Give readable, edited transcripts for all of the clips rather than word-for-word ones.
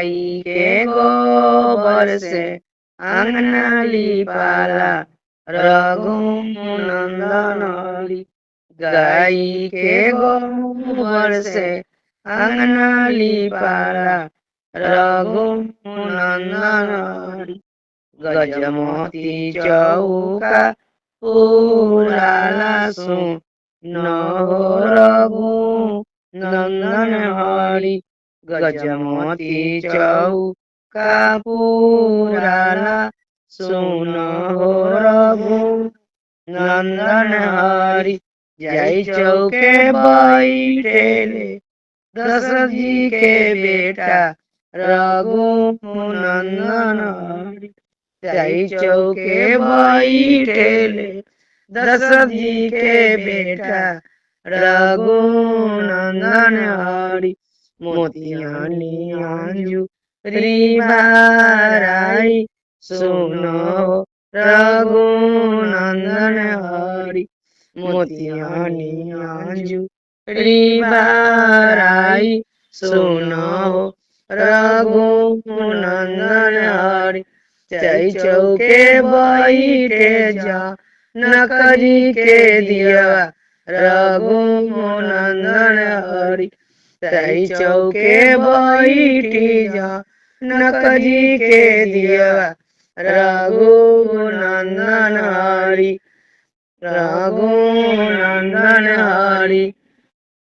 गाई के गोबर से अंगना लिपाला रघुनंदन हरि। गाई के गोबर से अंगना लिपाला रघुनंदन हरि। गजमोती चौका पुराला सुन हो रघुनंदन हरि। गजमोती चौका पुराला सुन हो रघुनंदन हरि। जय चौके बैठेले दशरथ जी के बेटा रघुनंदन हरि। जय चौके बैठेले दशरथ जी के बेटा रघुनंदन हरि। मोतियानी अंजुरी भराई सुनो रघुनंदन हरि। मोतियानी अंजुरी भराई सुनो रघुनंदन हरि। जय चौके बैठे जा नकजी के दिया रघुनंदन हरि। जय चौके बैठी जा नकजी के दिया रघुनंदन हरि। रघुनंदन हरि।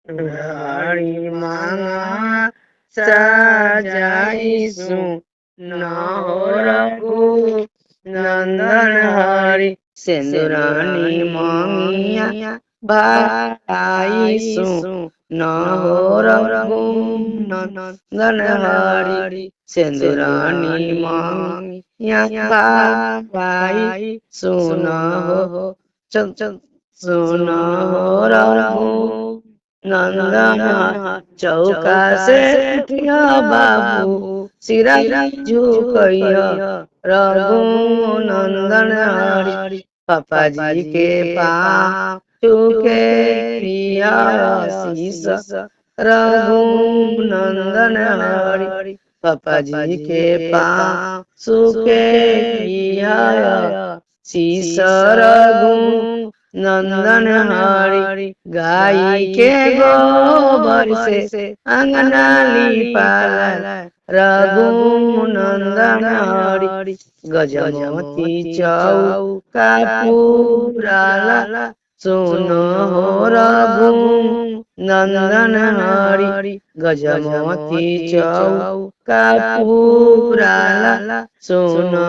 हरि मांगा सजाई सुनो रघुनंदन हरि। सिंदूरानी मांगिया भराई सुनो रघुनंदन हरि। सिंदूरानी मांगिया भराई सुनो सुनो रघुनंदन। चौका से उठिया बाबू सिरा झुकइया रघुनंदन हरि। पापा जी के पाँव छूके लिया शीश रघुनंदन हरि। पापा जी के पाँव छूके लिया शीश रघुनंदन हरि। गाई के गोबर से अंगना लिपाला रघुनंदन हरि। गजमोती चौका पुराला सुनो रघुनंदन हरि। गजमोती चौका पुराला सुनो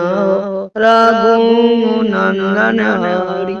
रघुनंदन हरि।